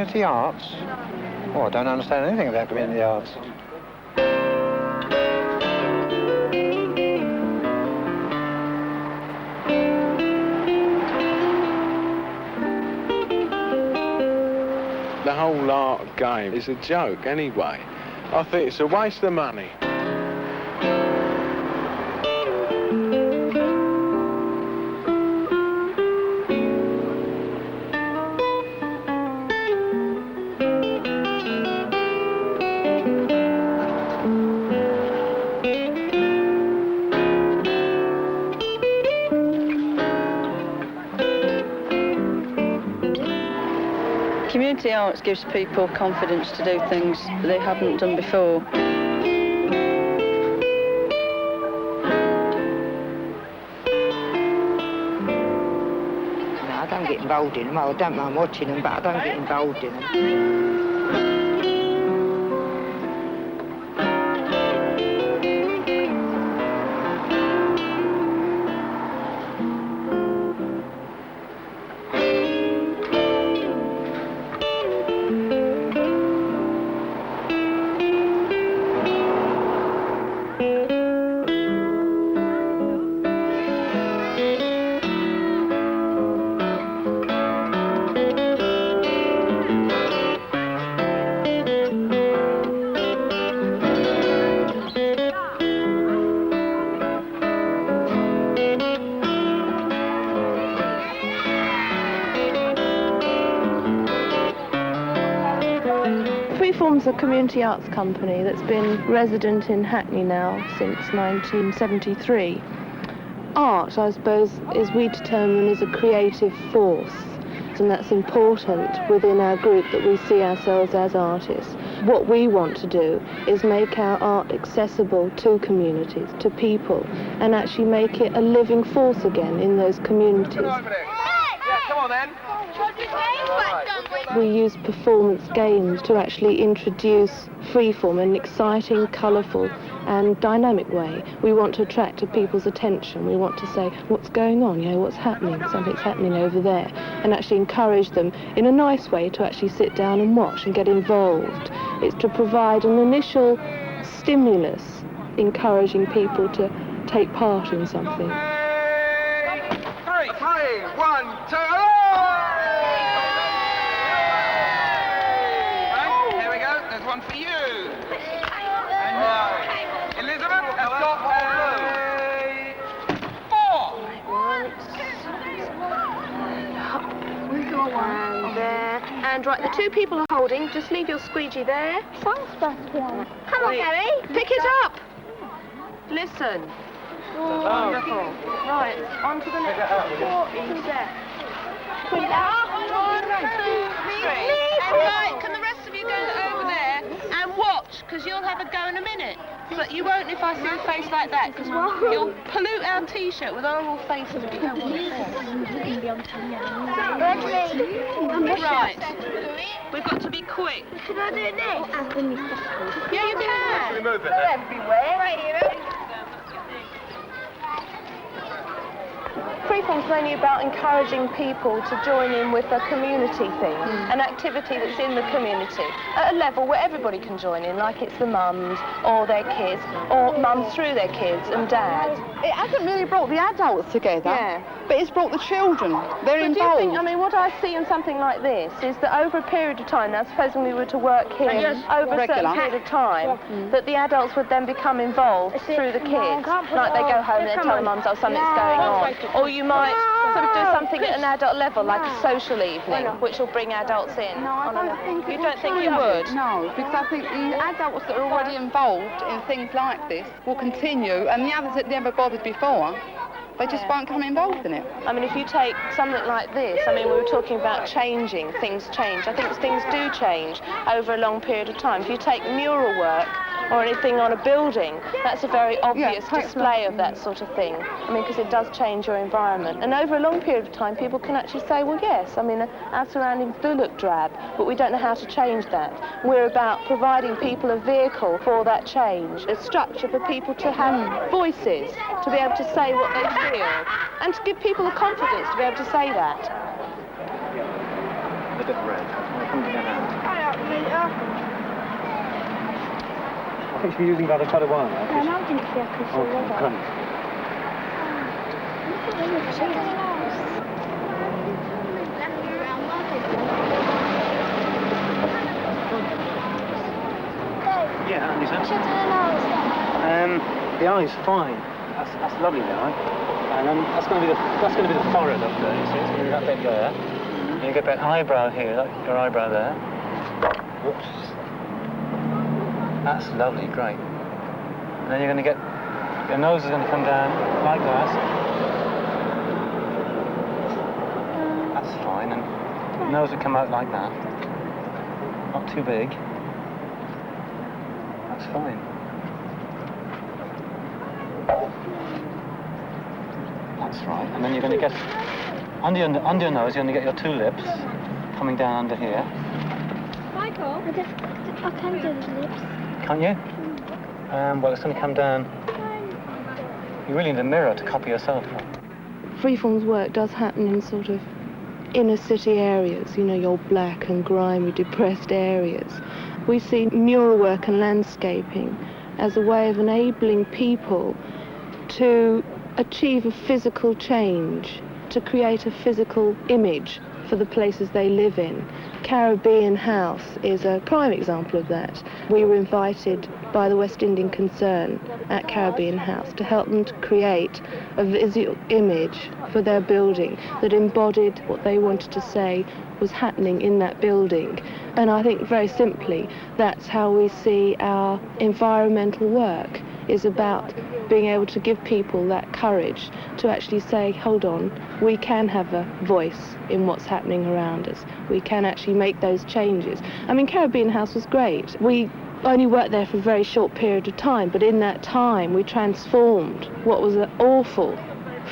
Community arts? Oh, I don't understand anything about community arts. The whole art game is a joke anyway. I think it's a waste of money. Community arts gives people confidence to do things they haven't done before. No, I don't get involved in them. I don't mind watching them, but I don't get involved in them. Freeform's a community arts company that's been resident in Hackney now since 1973. Art, I suppose, as we determine, is a creative force, and that's important within our group, that we see ourselves as artists. What we want to do is make our art accessible to communities, to people, and actually make it a living force again in those communities. Yeah, come on then. We use performance games to actually introduce Freeform in an exciting, colourful and dynamic way. We want to attract people's attention. We want to say, what's going on, you know, what's happening, something's happening over there, and actually encourage them in a nice way to actually sit down and watch and get involved. It's to provide an initial stimulus, encouraging people to take part in something. 3, 1, 2, Here we go, there's one for you. And Elizabeth has got 4. And there. And right, the two people are holding. Just leave your squeegee there. Come on, Gary. Pick it up. Listen. Wonderful. Right, on to the next one. 4 each there. Put it up. 1, 2, 3. And right, can the rest of you go over there and watch, because you'll have a go in a minute. But you won't if I see a face like that, because you'll pollute our T-shirt with horrible faces if you don't want it. Right, we've got to be quick. Can I do it next? Yeah, you can. Remove it They're everywhere. Right here. Freeform's mainly about encouraging people to join in with a community thing, an activity that's in the community, at a level where everybody can join in, like it's the mums or their kids, or mums through their kids and dads. It hasn't really brought the adults together, Yeah. but it's brought the children. They're But do you involved. think, I mean, what I see in something like this is that over a period of time, now supposing we were to work here over a certain Regular. period of time, that the adults would then become involved through the kids. Like they go home and they tell the mums, oh, something's going on. Or you might sort of do something at an adult level, like a social evening, which will bring adults in. No, I don't think You don't think you would? No, because I think the adults that are already involved in things like this will continue, and the others that never bothered before, they just won't come involved in it. I mean, if you take something like this, I mean, we were talking about changing, things change. I think things do change over a long period of time. If you take mural work or anything on a building, that's a very obvious display of that sort of thing. I mean, because it does change your environment. And over a long period of time, people can actually say, well, yes, I mean, our surroundings do look drab, but we don't know how to change that. We're about providing people a vehicle for that change, a structure for people to have voices, to be able to say what they feel, and to give people the confidence to be able to say that. with a bit of red. I'll come to your hand. I think she'll be using that quite a while now. I don't think she could see Okay, great. Yeah, Andy's the eye's fine. That's lovely, the eye. And that's going to be the forehead up there. You see, it's going to be that bit there. And you get that eyebrow here, like your eyebrow there. Whoops. That's lovely, great. And then you're going to get your nose is going to come down like that. That's fine, and your nose will come out like that. Not too big. That's fine. That's right. And then you're going to get under your nose. You're going to get your two lips coming down under here. Michael, I can do the lips. Can't you? Well, it's going to come down. You really need a mirror to copy yourself from. Freeform's work does happen in sort of inner city areas, you know, your black and grimy, depressed areas. We see mural work and landscaping as a way of enabling people to achieve a physical change, to create a physical image for the places they live in. Caribbean House is a prime example of that. We were invited by the West Indian Concern at Caribbean House to help them to create a visual image for their building that embodied what they wanted to say was happening in that building. And I think very simply that's how we see our environmental work, is about being able to give people that courage to actually say, hold on, we can have a voice in what's happening around us. We can actually make those changes. I mean, Caribbean House was great. We only worked there for a very short period of time, but in that time we transformed what was an awful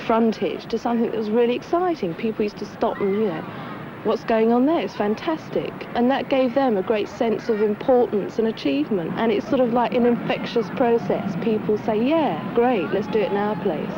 frontage to something that was really exciting. People used to stop and, you know, what's going on there? It's fantastic. And that gave them a great sense of importance and achievement. And it's sort of like an infectious process. People say, yeah, great, let's do it in our place.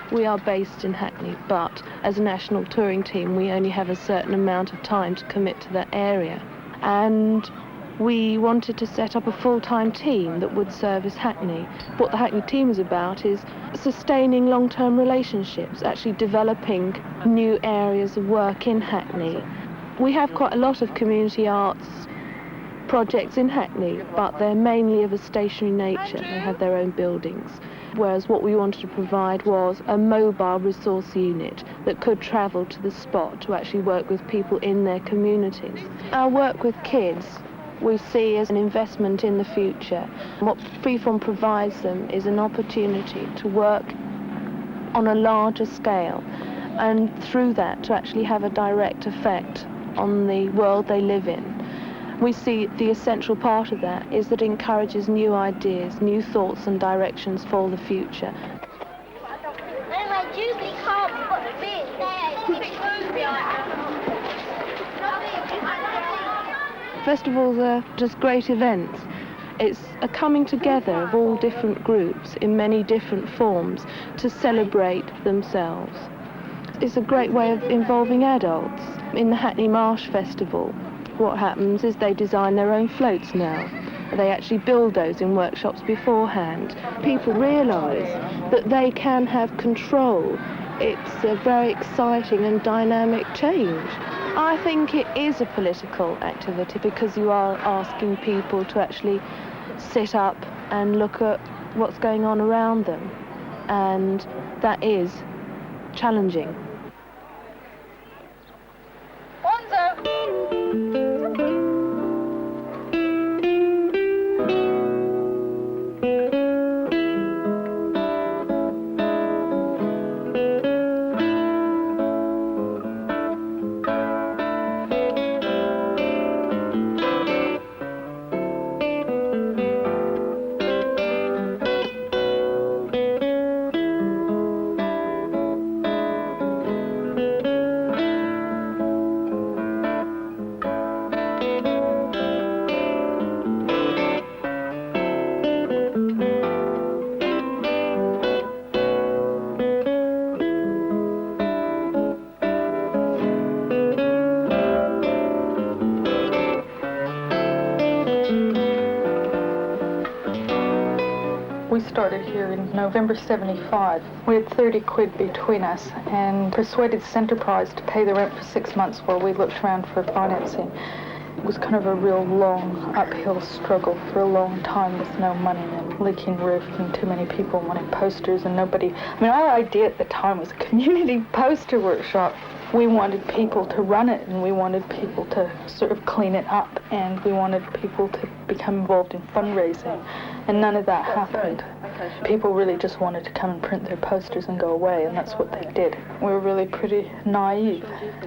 We are based in Hackney, but as a national touring team, we only have a certain amount of time to commit to that area. And we wanted to set up a full-time team that would service Hackney. What the Hackney team is about is sustaining long-term relationships, actually developing new areas of work in Hackney. We have quite a lot of community arts projects in Hackney, but they're mainly of a stationary nature. They have their own buildings. Whereas what we wanted to provide was a mobile resource unit that could travel to the spot to actually work with people in their communities. Our work with kids we see as an investment in the future. What Freeform provides them is an opportunity to work on a larger scale, and through that to actually have a direct effect on the world they live in. We see the essential part of that is that it encourages new ideas, new thoughts and directions for the future. Festivals are just great events. It's a coming together of all different groups in many different forms to celebrate themselves. It's a great way of involving adults. In the Hackney Marsh Festival, what happens is they design their own floats now. They actually build those in workshops beforehand. People realise that they can have control. It's a very exciting and dynamic change. I think it is a political activity because you are asking people to actually sit up and look at what's going on around them, and that is challenging. We started here in November 75. We had 30 quid between us and persuaded Centerprise to pay the rent for 6 months while we looked around for financing. It was kind of a real long uphill struggle for a long time with no money and leaking roof and too many people wanting posters and nobody. I mean, our idea at the time was a community poster workshop. We wanted people to run it and we wanted people to sort of clean it up and we wanted people to become involved in fundraising, and none of that happened. People really just wanted to come and print their posters and go away, and that's what they did. We were really pretty naive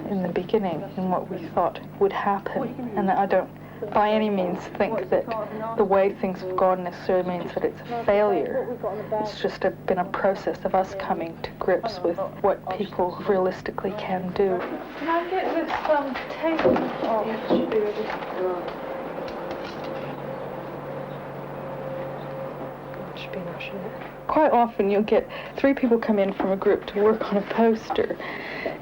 in the beginning in what we thought would happen, and I don't by any means think that the way things have gone necessarily means that it's a failure. It's just been a process of us coming to grips with what people realistically can do. Can I get this table off? Quite often you'll get 3 people come in from a group to work on a poster.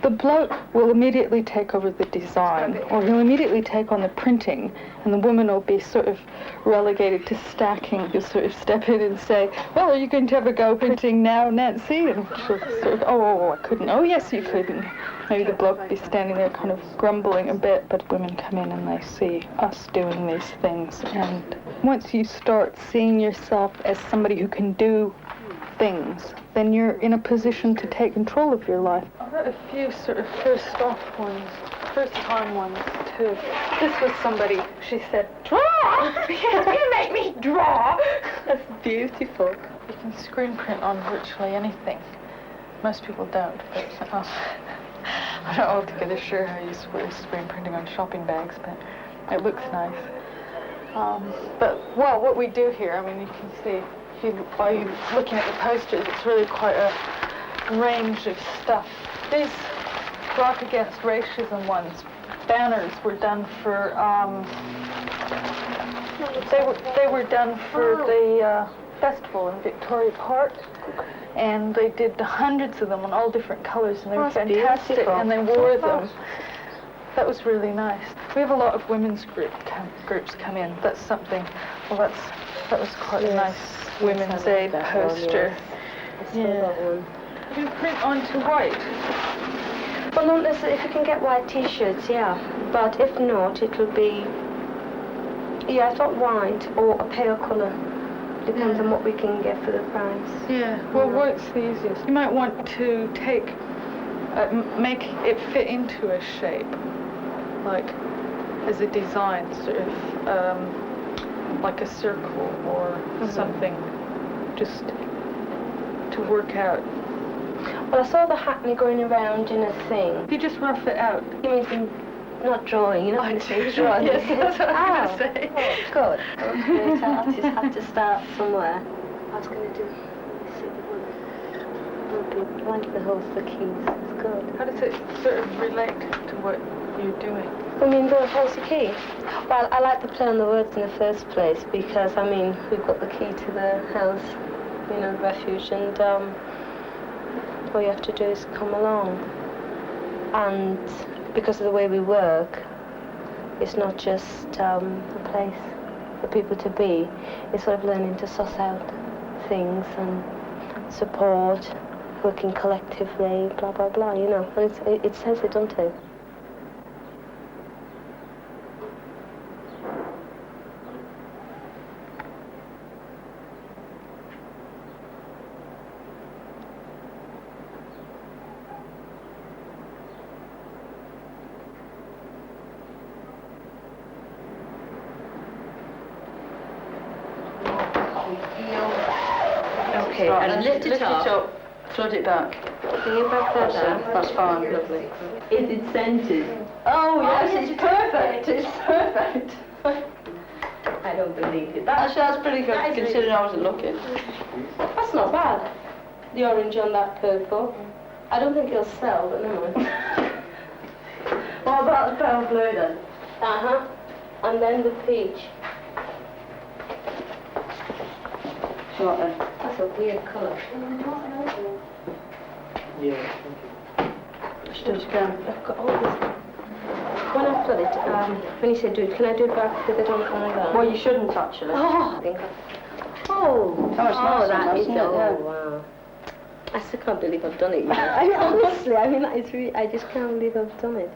The bloke will immediately take over the design, or he'll immediately take on the printing, and the woman will be sort of relegated to stacking. You'll sort of step in and say, well, are you going to have a go printing now, Nancy? And she'll sort of, oh, I couldn't. Oh, yes, you couldn't. Maybe the bloke will be standing there kind of grumbling a bit, but women come in and they see us doing these things. And once you start seeing yourself as somebody who can do things, then you're in a position to take control of your life. I've got a few sort of first-time ones, too. This was somebody, she said, draw! You make me draw! That's beautiful. You can screen print on virtually anything. Most people don't, but I'm not altogether sure how you screen printing on shopping bags, but it looks nice. Well, what we do here, I mean, you can see, by looking at the posters, it's really quite a range of stuff. These Rock Against Racism ones, banners were done for, they were done for the festival in Victoria Park, and they did hundreds of them in all different colors, and they were fantastic, beautiful. And they wore them. That was really nice. We have a lot of women's groups come in. That's something, well, that was quite a nice Women's Aid poster. Yeah. You can print onto white. Well, not necessarily. If you can get white T-shirts, yeah. But if not, it will be, yeah, I thought white or a pale colour. Depends on what we can get for the price. Yeah, well, white's the easiest. You might want to make it fit into a shape, like as a design, sort of like a circle or something, just to work out. Well, I saw the Hackney going around in a thing. If you just rough it out. You mean not drawing, you're not going to say drawing. Yes, that's what I was going to say. Oh, good. Okay, artists have to start somewhere. I was going to do, I like the horse, the keys, it's good. How does it sort of relate to what you're doing? I mean, the horse, the key. Well, I like to play on the words in the first place because, I mean, we've got the key to the house, you know, refuge, and all you have to do is come along. And because of the way we work, it's not just a place for people to be. It's sort of learning to suss out things and support, working collectively, blah, blah, blah, you know. And it says it, doesn't it? Okay, Right, and lift it up, flood it back. Bring it back further. That's fine, lovely. Is it scented? Oh, yes, it's perfect. It's perfect. I don't believe it. Actually, that's pretty good, That is considering I wasn't looking. That's not bad. The orange on that purple. I don't think it'll sell, but never mind. What about the pale blue then? Uh-huh. And then the peach. What then? That's a weird colour. Let's do it again. I've got all this. When I've done it, when you say do it, can I do it back with it on that? Well, you shouldn't actually. Oh, I think oh, nice that one, is, isn't it? oh, Yeah. wow. I still can't believe I've done it yet. I mean, honestly, I mean, that is really, I just can't believe I've done it.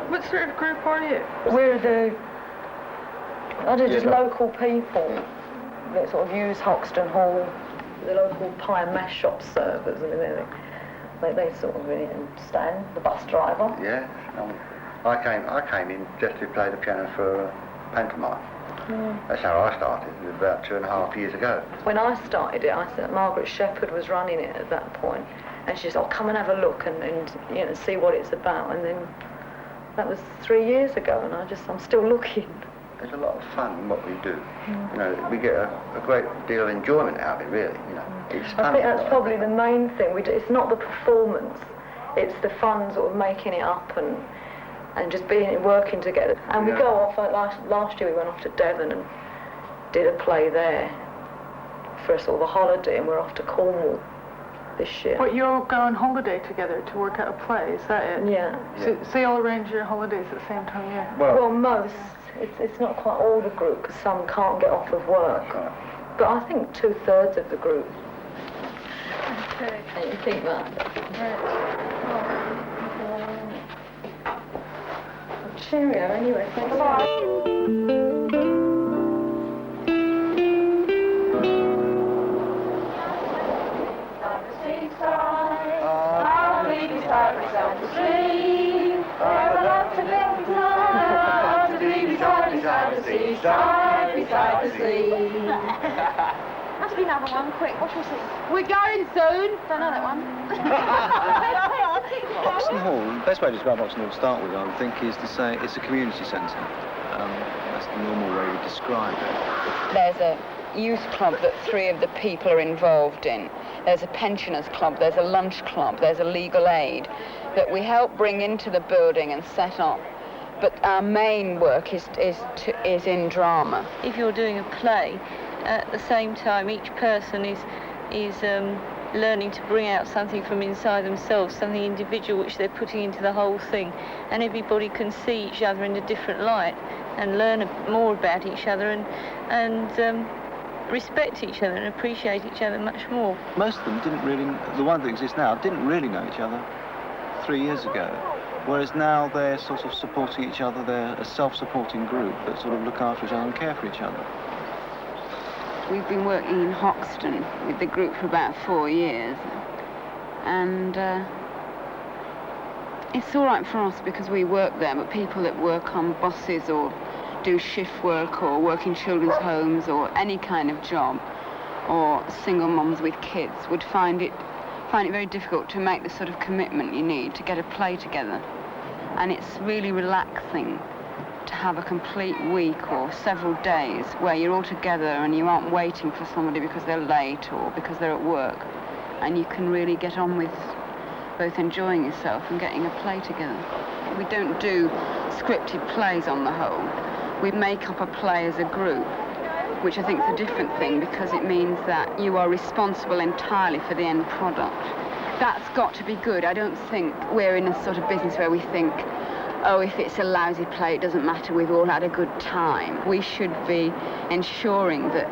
What sort of group are you? We're just local people that sort of use Hoxton Hall, the local pie and mash shop servers. I mean, they sort of really understand the bus driver. Yeah, I came in just to play the piano for pantomime. That's how I started. It was about 2.5 years ago. When I started it, I thought Margaret Shepherd was running it at that point, and she said, "Oh, come and have a look and you know, see what it's about." And then that was 3 years ago, and I'm still looking. There's a lot of fun in what we do. You know, we get a great deal of enjoyment out of it, really. You know, it's fun. I think that's probably the main thing. It's not the performance; it's the fun, sort of making it up and just working together. And we go off. Last year we went off to Devon and did a play there for sort of a holiday, and we're off to Cornwall this year. But you all go on holiday together to work out a play, is that it? Yeah. So you all arrange your holidays at the same time, yeah? Well, most. It's not quite all the group, because some can't get off of work. But I think 2/3 of the group. Okay. And you think that? Cheerio, anyway. Thanks. Beside the sea. Must be another one, quick. What was it? We're going soon. Don't know that one. Hoxton Hall, the best way to describe Hoxton Hall to start with, I would think, is to say it's a community centre. That's the normal way we describe it. There's a youth club that 3 of the people are involved in. There's a pensioners club, there's a lunch club, there's a legal aid that we help bring into the building and set up. But our main work is in drama. If you're doing a play, at the same time each person is learning to bring out something from inside themselves, something individual which they're putting into the whole thing, and everybody can see each other in a different light and learn more about each other and respect each other and appreciate each other much more. Most of them didn't really, the ones that exist now, didn't really know each other 3 years ago. Whereas now they're sort of supporting each other, they're a self-supporting group that sort of look after each other and care for each other. We've been working in Hoxton with the group for about 4 years, and it's all right for us because we work there, but people that work on buses or do shift work or work in children's homes or any kind of job, or single mums with kids, would find it very difficult to make the sort of commitment you need to get a play together. And it's really relaxing to have a complete week or several days where you're all together and you aren't waiting for somebody because they're late or because they're at work, and you can really get on with both enjoying yourself and getting a play together. We don't do scripted plays on the whole. We make up a play as a group, which I think is a different thing because it means that you are responsible entirely for the end product. That's got to be good. I don't think we're in a sort of business where we think, oh, if it's a lousy play, it doesn't matter, we've all had a good time. We should be ensuring that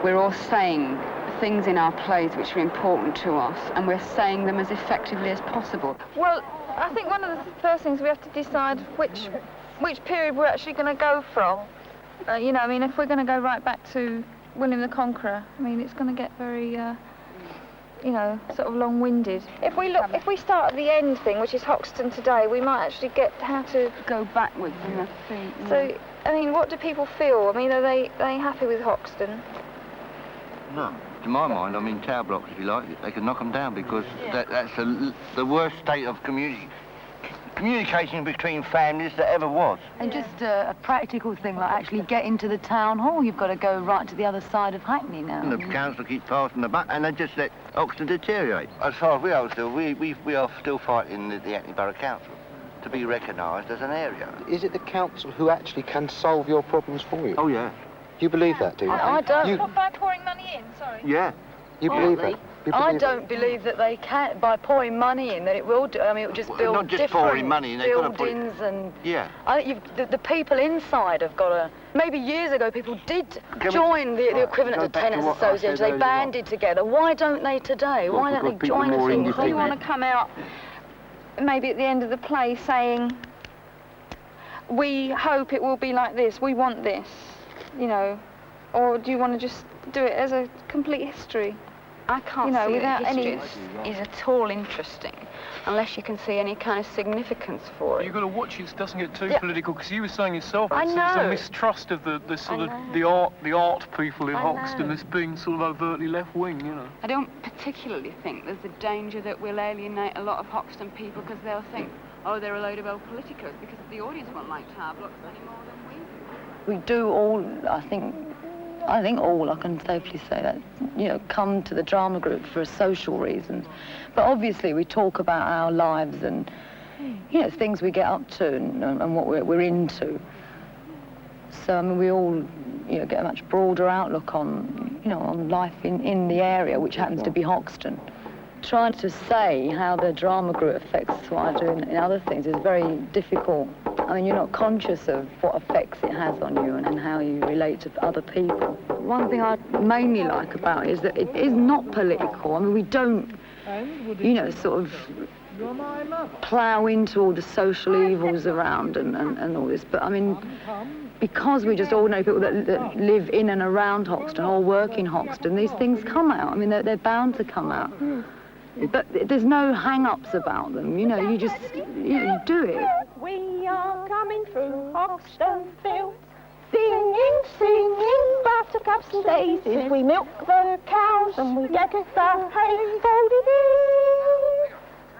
we're all saying things in our plays which are important to us, and we're saying them as effectively as possible. Well, I think one of the first things we have to decide which period we're actually going to go from. You know, I mean, if we're going to go right back to William the Conqueror, I mean, it's going to get very you know, sort of long-winded. If we start at the end thing, which is Hoxton today, we might actually get how to go backwards in the feet. Yeah. So, I mean, what do people feel? I mean, are they happy with Hoxton? No. To my mind, I mean, tower blocks, if you like, they can knock them down because that's the worst state of communication between families that ever was. And just a practical thing, like actually getting to the town hall, you've got to go right to the other side of Hackney now. And the council keeps passing the buck, and they just let Hoxton deteriorate. As far as we are still, we are still fighting the Hackney Borough Council to be recognised as an area. Is it the council who actually can solve your problems for you? Oh, yeah. You believe that, do you? I don't. Not by pouring money in, sorry. Yeah. You believe that? You I believe don't believe that they can, by pouring money in, that it will do. I mean, it will just build not just different pouring money in, they've got to put it- buildings and... Yeah. I think the people inside have got to... Maybe years ago people did join the equivalent of the Tenants Association. They banded together. Why don't they today? Why don't they join us in? Do you want to come out maybe at the end of the play saying, we hope it will be like this, we want this, you know, or do you want to just do it as a complete history? I can't You know, see without that any- history is at all interesting unless you can see any kind of significance for it. You've got to watch it doesn't get too Yeah. political, because you were saying yourself, I it's a know. mistrust of the sort I of know. the art people in I Hoxton know. as being sort of overtly left wing, you know. I don't particularly think there's a danger that we'll alienate a lot of Hoxton people because they'll think, oh, they're a load of old politicos, because the audience won't like tower blocks any more than we do. We do all, I think all, I can safely say that, you know, come to the drama group for social reasons. But obviously we talk about our lives and, you know, things we get up to and what we're into. So, I mean, we all, you know, get a much broader outlook on, you know, on life in the area, which happens to be Hoxton. Trying to say how the drama group affects what I do in other things is very difficult. I mean, you're not conscious of what effects it has on you and how you relate to other people. One thing I mainly like about it is that it is not political. I mean, we don't, you know, sort of plough into all the social evils around and all this. But, I mean, because we're just ordinary people that live in and around Hoxton or work in Hoxton, these things come out. I mean, they're bound to come out. But there's no hang-ups about them, you know, you just, you do it. We are coming through Hoxton fields, singing, singing, buttercups and daisies. We milk the cows and we get the hay folded in.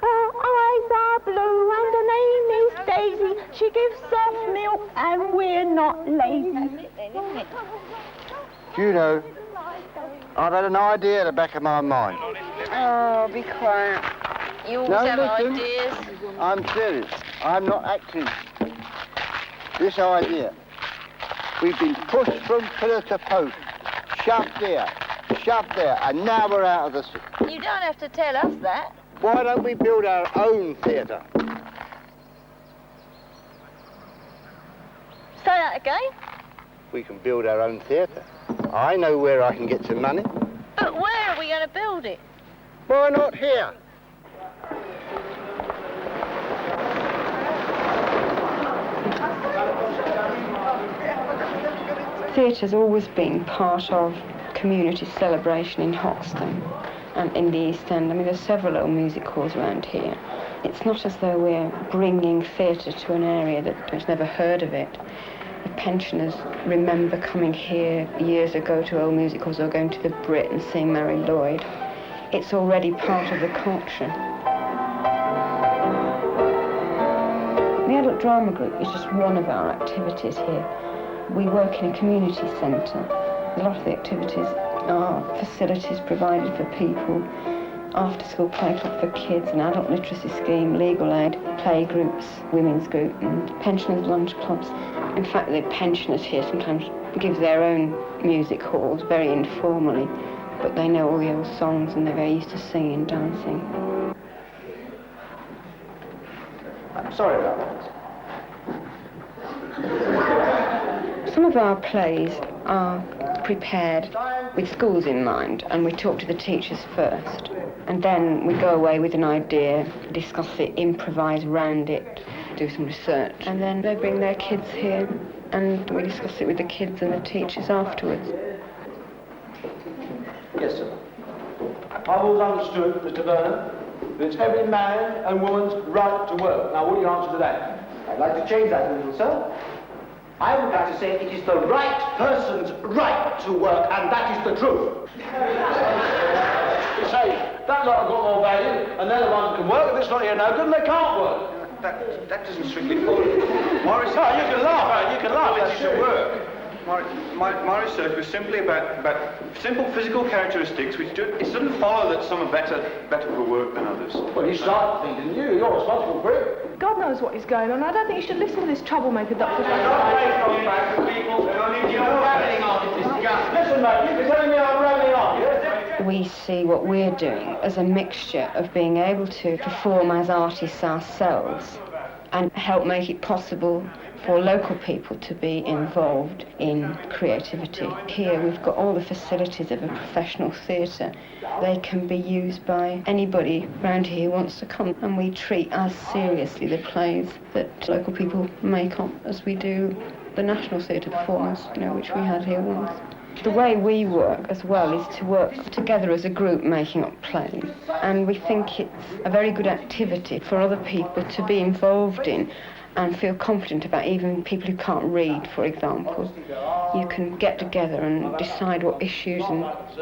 Her eyes are blue and her name is Daisy. She gives soft milk and we're not lazy. Do you know, I've had an idea at the back of my mind. Oh, be quiet. You always No, have listen. ideas. I'm serious. I'm not acting. This idea. We've been pushed from pillar to post, shoved there, and now we're out of the... You don't have to tell us that. Why don't we build our own theatre? Say that again. We can build our own theatre. I know where I can get some money. But where are we going to build it? Why not here? Theatre's always been part of community celebration in Hoxton and in the East End. I mean, there's several old music halls around here. It's not as though we're bringing theatre to an area that has never heard of it. The pensioners remember coming here years ago to old music halls or going to the Brit and seeing Mary Lloyd. It's already part of the culture. The Adult Drama Group is just one of our activities here. We work in a community centre. A lot of the activities are facilities provided for people, after-school play club for kids, an adult literacy scheme, legal aid, play groups, women's group, and pensioners' lunch clubs. In fact, the pensioners here sometimes give their own music halls very informally, but they know all the old songs and they're very used to singing and dancing. I'm sorry about that. Some of our plays are prepared with schools in mind, and we talk to the teachers first. And then we go away with an idea, discuss it, improvise around it, do some research. And then they bring their kids here, and we discuss it with the kids and the teachers afterwards. Yes, sir. I've always understood, Mr. Vernon, that it's every man and woman's right to work. Now, what do you answer to that? I'd like to change that a little, sir. I would like to say it is the right person's right to work, and that is the truth. You say, that lot have got more value, and they're the ones who can work. If it's not here no good, and they can't work. That doesn't strictly follow. Morris, no, you can laugh. You can laugh. Ability to work. My research was simply about simple physical characteristics which it doesn't follow that some are better for work than others. Well, you started the thing, didn't you? You're responsible for it. God knows what is going on. I don't think you should listen to this troublemaker, Dr. Listen, mate, you can tell me I'm rambling on, yeah? We see what we're doing as a mixture of being able to perform as artists ourselves and help make it possible for local people to be involved in creativity. Here we've got all the facilities of a professional theatre. They can be used by anybody around here who wants to come, and we treat as seriously the plays that local people make up as we do the National Theatre performance, which we had here once. The way we work as well is to work together as a group making up plays, and we think it's a very good activity for other people to be involved in and feel confident about, even people who can't read, for example. You can get together and decide what issues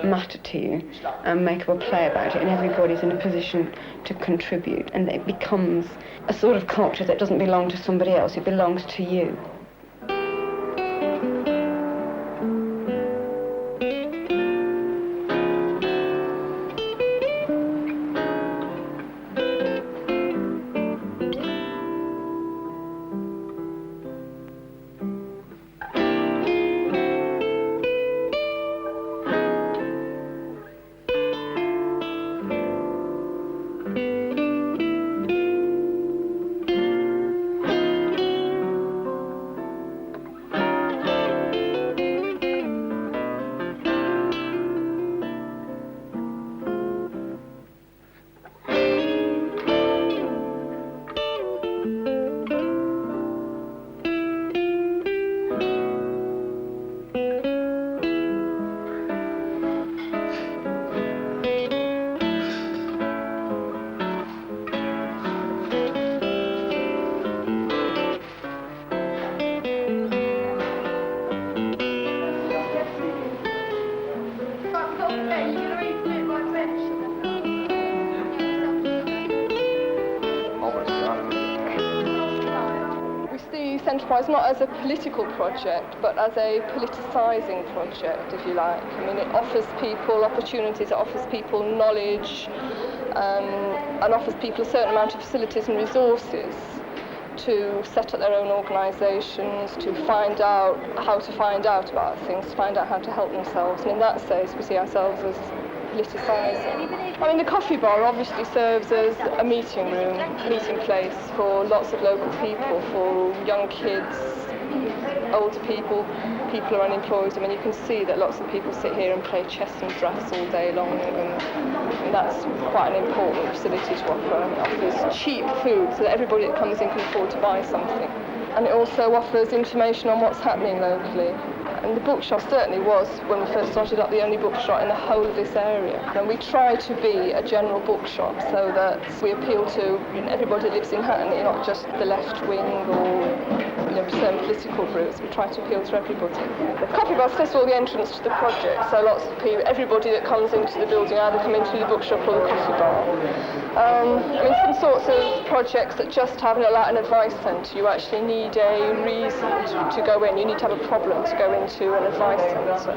matter to you and make up a play about it, and everybody's in a position to contribute, and it becomes a sort of culture that doesn't belong to somebody else, it belongs to you. Enterprise not as a political project, but as a politicising project, if you like. I mean, it offers people opportunities, it offers people knowledge, and offers people a certain amount of facilities and resources to set up their own organisations, to find out how to find out about things, to find out how to help themselves. And in that sense, we see ourselves as politicising. I mean, the coffee bar obviously serves as a meeting room, meeting place for lots of local people, for young kids, older people, people who are unemployed. I mean, you can see that lots of people sit here and play chess and drafts all day long, and that's quite an important facility to offer. And it offers cheap food so that everybody that comes in can afford to buy something. And it also offers information on what's happening locally. And the bookshop certainly was, when we first started up, the only bookshop in the whole of this area. And we try to be a general bookshop so that we appeal to everybody that lives in Hackney, not just the left wing or certain political groups. We try to appeal to everybody. The coffee bar is first of all the entrance to the project, so lots of people, everybody that comes into the building either come into the bookshop or the coffee bar. I mean, some sorts of projects that just have like an advice centre, you actually need a reason to go in. You need to have a problem to go into an advice centre,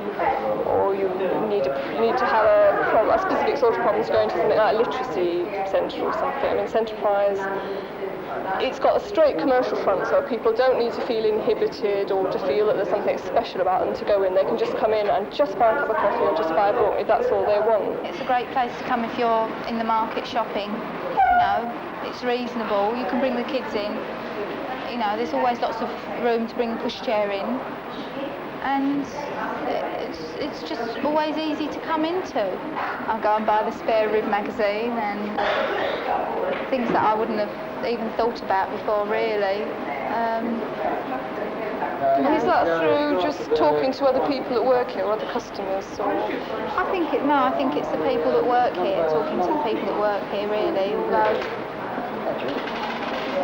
or you need to have a specific sort of problem to go into something like a literacy centre or something. I mean, Centerprise, it's got a straight commercial front, so people don't need to feel inhibited or to feel that there's something special about them to go in. They can just come in and just buy a cup of coffee or just buy a book if that's all they want. It's a great place to come if you're in the market shopping. It's reasonable. You can bring the kids in. There's always lots of room to bring a pushchair in. And it's just always easy to come into. I'll go and buy the Spare Rib magazine and things that I wouldn't have even thought about before, really. And is that through just talking to other people that work here, or other customers? Or? I think it's the people that work here, talking to the people that work here, really.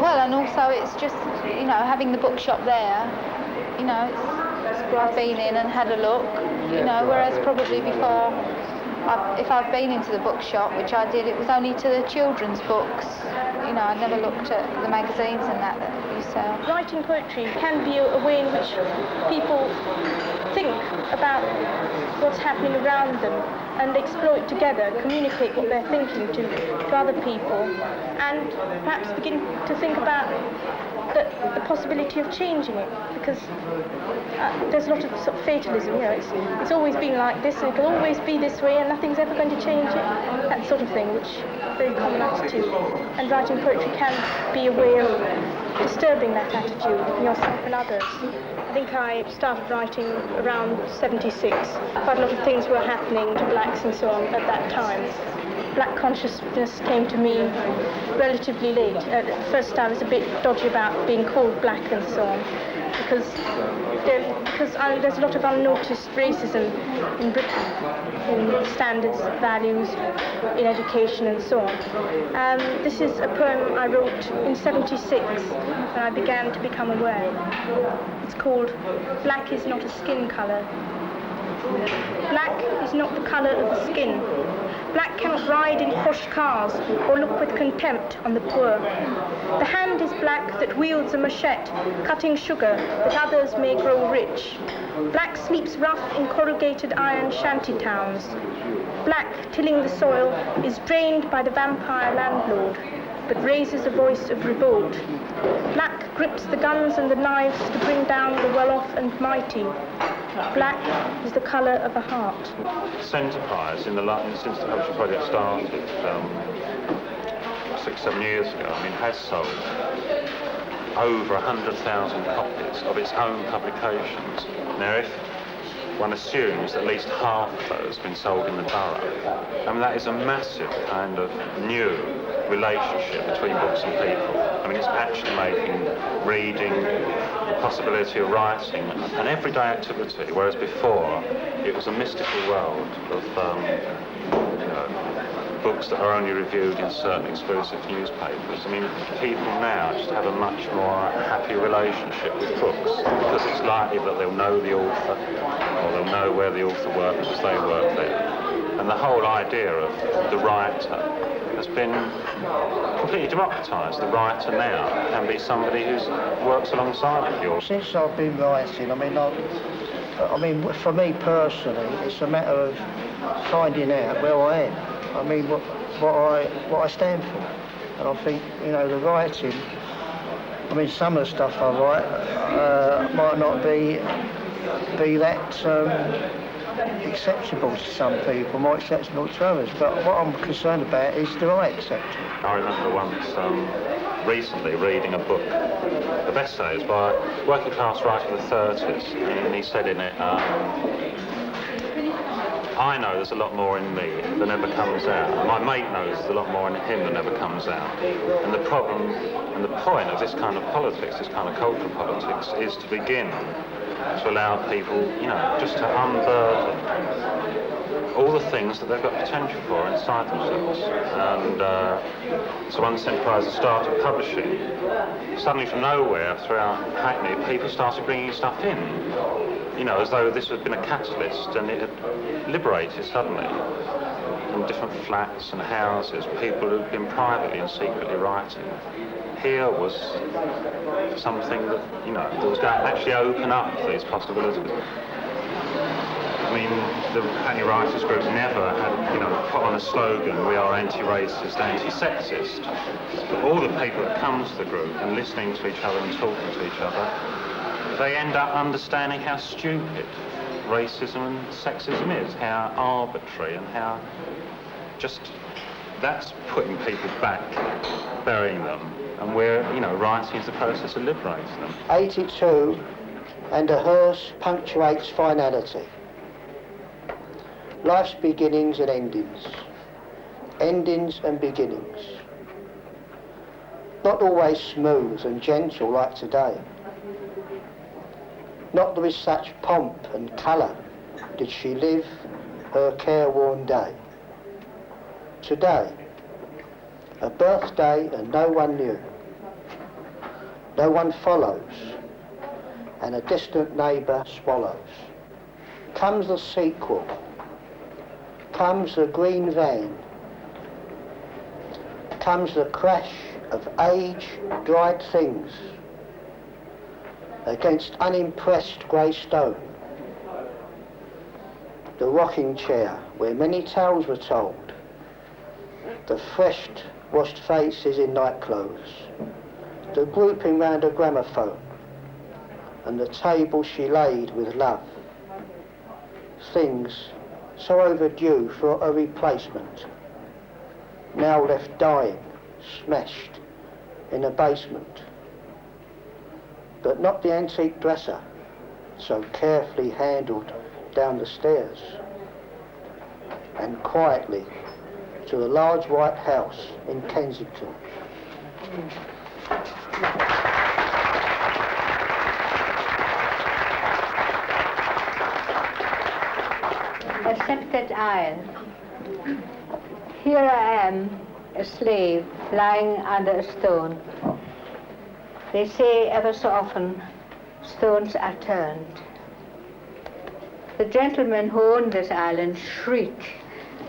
Well, and also it's just, you know, having the bookshop there, you know, I've been in and had a look, you know, whereas probably before, if I've been into the bookshop, which I did, it was only to the children's books. You know, I never looked at the magazines and that you sell. Writing poetry can be a way in which people think about what's happening around them and explore it together, communicate what they're thinking to other people, and perhaps begin to think about the possibility of changing it, because there's a lot of sort of fatalism, you know, it's always been like this and it'll always be this way and nothing's ever going to change it, that sort of thing, which is a very common attitude. And writing poetry can be a way of disturbing that attitude in yourself and others. I think I started writing around 76. Quite a lot of things were happening to blacks and so on at that time. Black consciousness came to me relatively late. At first I was a bit dodgy about being called black and so on, because there's a lot of unnoticed racism in Britain, in standards, values, in education and so on. This is a poem I wrote in 76 and I began to become aware. It's called Black is Not a Skin Colour. Black is not the colour of the skin. Black cannot ride in posh cars or look with contempt on the poor. The hand is black that wields a machete, cutting sugar that others may grow rich. Black sleeps rough in corrugated iron shanty towns. Black, tilling the soil, is drained by the vampire landlord, but raises a voice of revolt. Black grips the guns and the knives to bring down the well-off and mighty. Black is the colour of a heart. Centerprise, since the Bookshop project started 6-7 years ago, I mean, has sold over 100,000 copies of its own publications. Now, if one assumes at least half of those have been sold in the borough, I mean, that is a massive kind of new relationship between books and people. I mean, it's actually making reading, the possibility of writing, an everyday activity, whereas before it was a mystical world of you know, books that are only reviewed in certain exclusive newspapers. I mean, people now just have a much more happy relationship with books, because it's likely that they'll know the author, or they'll know where the author works because they work there. And the whole idea of the writer has been completely democratised. The writer now can be somebody who works alongside of you. Since I've been writing, I mean, for me personally, it's a matter of finding out where I am. I mean, what I stand for. And I think, you know, the writing, I mean, some of the stuff I write might not be that acceptable to some people, more acceptable to others, but what I'm concerned about is do I accept it? I remember once recently reading a book of essays by a working class writer of the 30s, and he said in it, I know there's a lot more in me than ever comes out. My mate knows there's a lot more in him than ever comes out. And the problem and the point of this kind of politics, this kind of cultural politics, is to begin to allow people, you know, just to unburden all the things that they've got potential for inside themselves. And so when Centerprise started publishing, suddenly from nowhere throughout Hackney, people started bringing stuff in, you know, as though this had been a catalyst, and it had liberated suddenly from different flats and houses, people who'd been privately and secretly writing. Here was something that, you know, that was going to actually open up these possibilities. I mean, the Hackney Writers Group never had, you know, put on a slogan, we are anti-racist, anti-sexist. But all the people that come to the group and listening to each other and talking to each other, they end up understanding how stupid racism and sexism is, how arbitrary and how just, that's putting people back, burying them. And where, you know, writing is the process of liberating them. 82, and a hearse punctuates finality. Life's beginnings and endings. Endings and beginnings. Not always smooth and gentle like today. Not with such pomp and colour did she live her careworn day. Today, a birthday and no one knew. No one follows, and a distant neighbour swallows. Comes the sequel, comes the green van, comes the crash of age-dried things against unimpressed grey stone. The rocking chair where many tales were told, the fresh washed faces in nightclothes, the grouping round a gramophone, and the table she laid with love. Things so overdue for a replacement, now left dying, smashed in a basement. But not the antique dresser, so carefully handled down the stairs, and quietly to the large white house in Kensington. A sceptred isle. Here I am, a slave, lying under a stone. They say ever so often, stones are turned. The gentlemen who own this island shriek.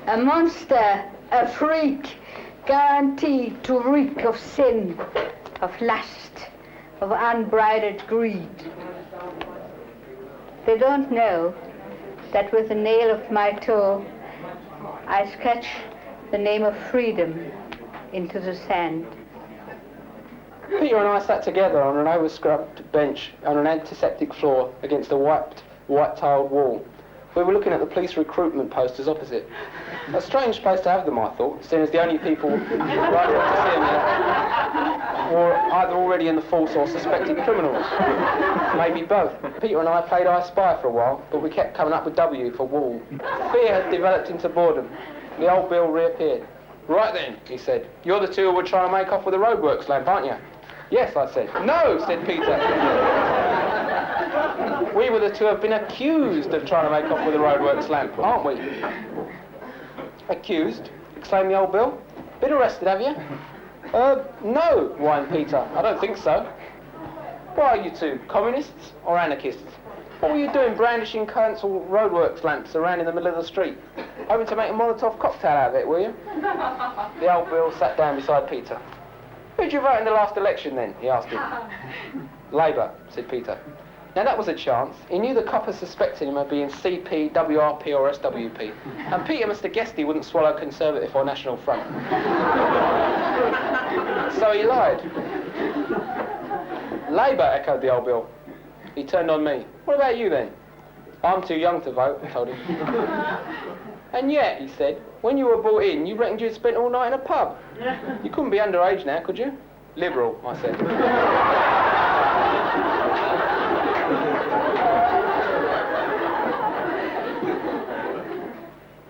A monster, a freak, guaranteed to reek of sin, of lust, of unbridled greed. They don't know that with the nail of my toe, I scratch the name of freedom into the sand. Peter and I sat together on an over-scrubbed bench on an antiseptic floor against a white-tiled wall. We were looking at the police recruitment posters opposite. A strange place to have them, I thought, seeing as the only people likely to see them were either already in the force or suspected criminals. Maybe both. Peter and I played I Spy for a while, but we kept coming up with W for wall. Fear had developed into boredom. The old Bill reappeared. Right then, he said, you're the two who were trying to make off with the roadworks lamp, aren't you? Yes, I said. No, said Peter. We were the two who have been accused of trying to make off with the roadworks lamp, aren't we? Accused? Exclaimed the old Bill. Been arrested, have you? No, whined Peter. I don't think so. What are you two, communists or anarchists? What were you doing brandishing council roadworks lamps around in the middle of the street? Hoping to make a Molotov cocktail out of it, were you? The old Bill sat down beside Peter. Who'd you vote in the last election then? He asked him. Labour, said Peter. Now that was a chance. He knew the coppers suspected him of being CP, WRP or SWP. And Peter must have guessed he wouldn't swallow Conservative or National Front. So he lied. Labour, echoed the old Bill. He turned on me. What about you then? I'm too young to vote, I told him. And yet, he said, when you were brought in, you reckoned you'd spent all night in a pub. You couldn't be underage now, could you? Liberal, I said.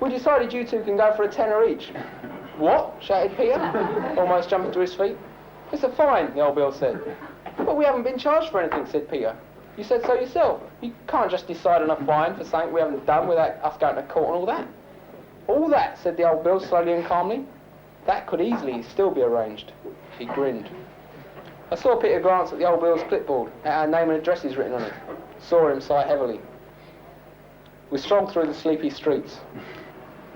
We decided you two can go for a tenner each. What? Shouted Peter, almost jumping to his feet. It's a fine, the old Bill said. But we haven't been charged for anything, said Peter. You said so yourself. You can't just decide on a fine for something we haven't done without us going to court and all that. All that, said the old Bill slowly and calmly. That could easily still be arranged. He grinned. I saw Peter glance at the old Bill's clipboard, at our name and addresses written on it. Saw him sigh heavily. We strolled through the sleepy streets.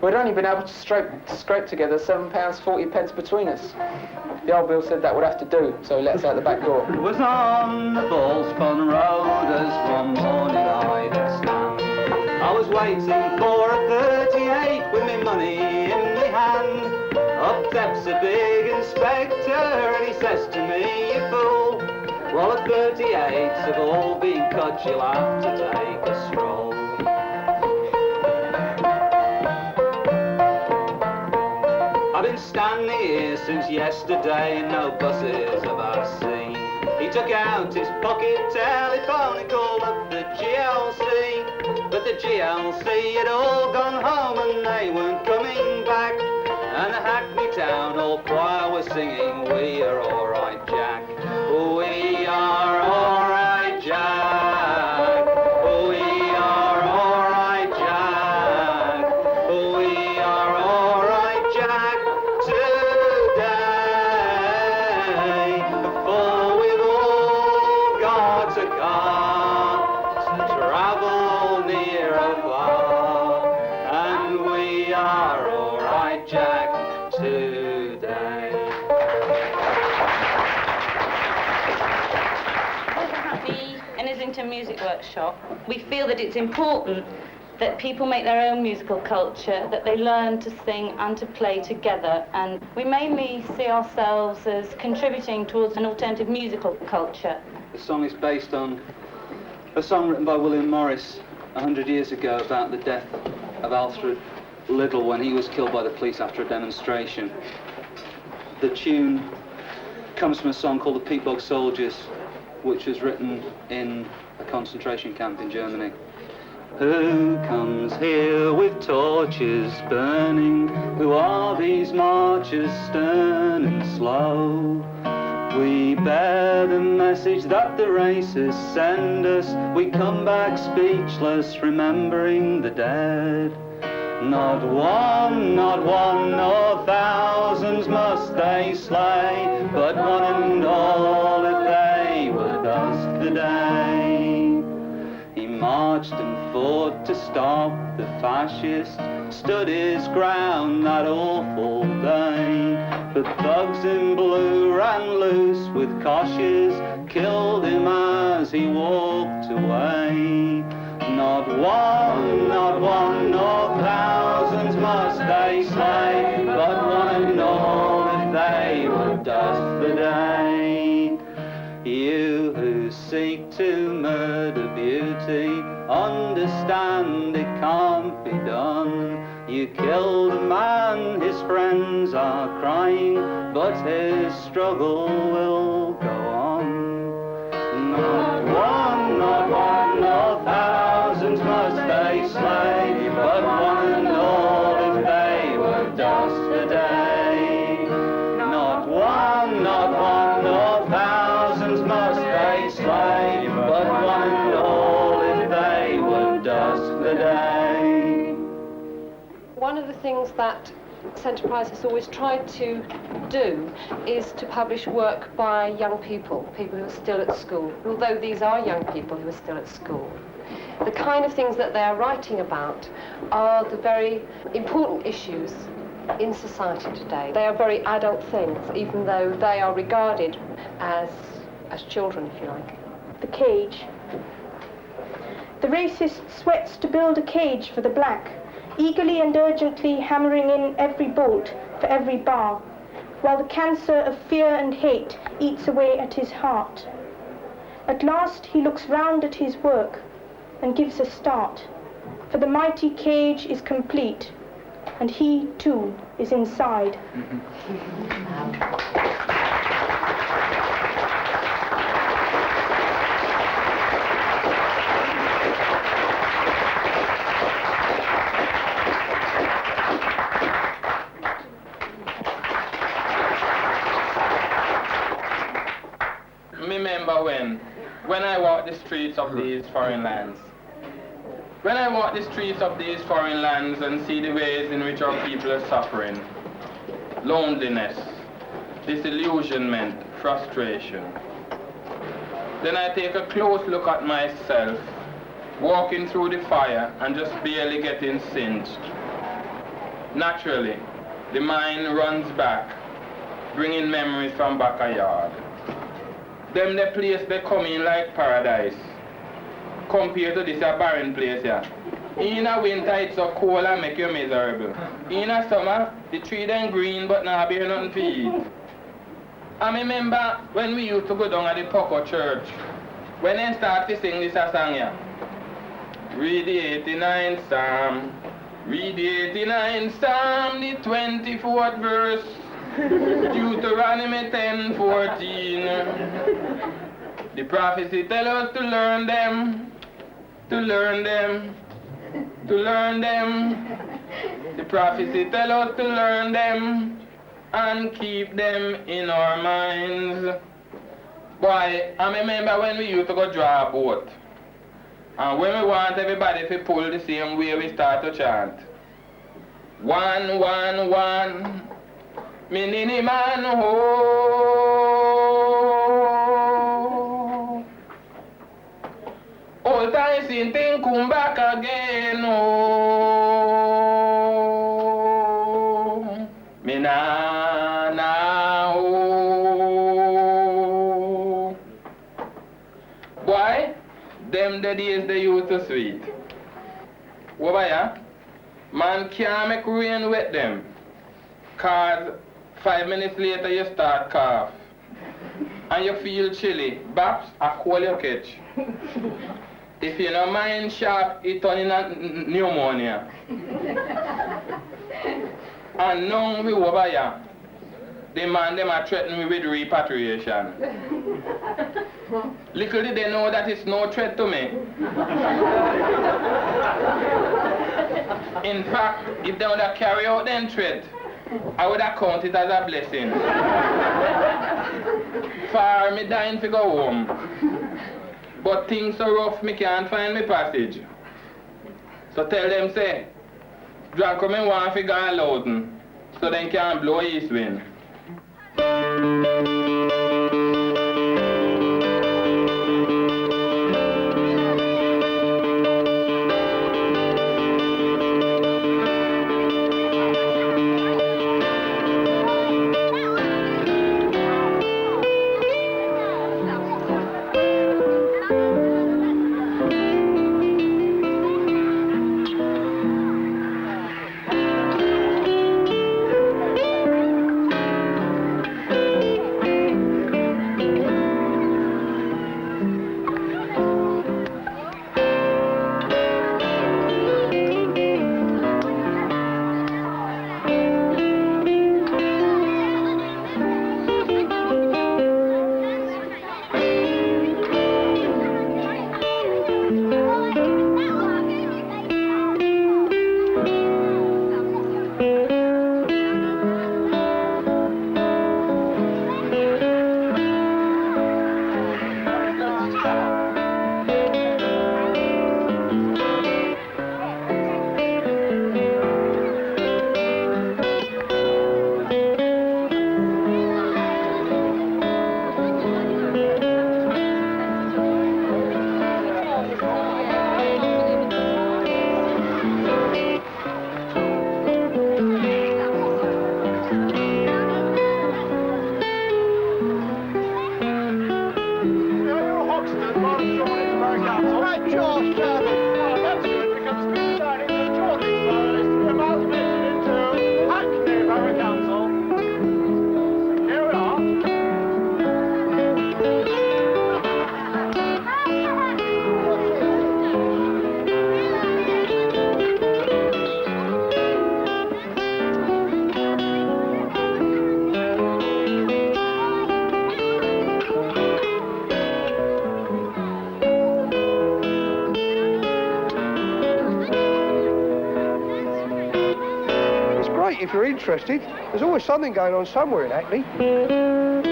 We'd only been able to scrape together £7.40 between us. The old Bill said that would have to do, so he let us out the back door. It was on the Bullspun Road as one morning I did stand. I was waiting for a 38 with me money in me hand. Up steps a big inspector and he says to me, you fool, well the 38s have all been cut, you'll have to take a stroll. I've been standing here since yesterday and no buses have I seen. He took out his pocket telephone and called up the GLC. But the GLC had all gone home and they weren't coming back. And the Hackney Town Hall choir was singing, we are all right, Jack. We are all right, Jack. Jack today. With the Hackney and Islington Music Workshop, we feel that it's important that people make their own musical culture, that they learn to sing and to play together, and we mainly see ourselves as contributing towards an alternative musical culture. The song is based on a song written by William Morris 100 years ago about the death of Alfred Liddell when he was killed by the police after a demonstration. The tune comes from a song called The Peatbog Soldiers, which was written in a concentration camp in Germany. Who comes here with torches burning? Who are these marchers stern and slow? We bear the message that the racists send us. We come back speechless, remembering the dead. Not one, nor thousands must they slay, but one and all if they were thus today. He marched and fought to stop the fascists, stood his ground that awful day. But thugs in blue ran loose with koshes, killed him as he walked away. Not one, nor thousands must they slay, but one and all if they were dust today. You who seek to murder beauty, understand it can't be done. You killed a man, his friends are crying, but his struggle will go on. Not one, nor thousands must they slay, but one and all if they were dust today. Not one, nor thousands must they slay, but one and all if they were dust today. One of the things that Centreprice has always tried to do is to publish work by young people who are still at school. Although these are young people who are still at school, the kind of things that they are writing about are the very important issues in society today. They are very adult things, even though they are regarded as children, if you like. The cage. The racist sweats to build a cage for the black, eagerly and urgently hammering in every bolt for every bar, while the cancer of fear and hate eats away at his heart. At last he looks round at his work and gives a start, for the mighty cage is complete, and he too is inside. Remember when I walk the streets of these foreign lands. When I walk the streets of these foreign lands and see the ways in which our people are suffering, loneliness, disillusionment, frustration, then I take a close look at myself, walking through the fire and just barely getting singed. Naturally, the mind runs back, bringing memories from backyard. Them the place they come in like paradise, compared to this a barren place here. In a winter it's so cold and make you miserable. In a summer, the tree then green but now bear nothing to eat. I remember when we used to go down at the Poco church, when they start to sing this a song here. Read the 89th Psalm, read the 89th Psalm, the 24th verse. Deuteronomy 10:14. The prophecy tell us to learn them, to learn them, to learn them. The prophecy tell us to learn them and keep them in our minds. Boy, I remember when we used to go draw a boat. And when we want everybody to pull the same way, we start to chant. 1, 1, 1. Minini man ho, old times in thing come back again oh. Me na na oh. Boy, them the days they used to sweet. Over here, man can't make rain with them. Cause 5 minutes later you start cough. And you feel chilly. Baps, a cold you catch. If you don't mind sharp, it turn in a pneumonia. And now we over here, the man them are threatening me with repatriation. Little did they know that it's no threat to me. In fact, if they would have carried out them threat, I would have counted it as a blessing. For me dying to go home. But things so rough, me can't find my passage. So tell them, say, drunk come in one figure and Loudon, so they can blow east wind. If you're interested, there's always something going on somewhere in Hackney.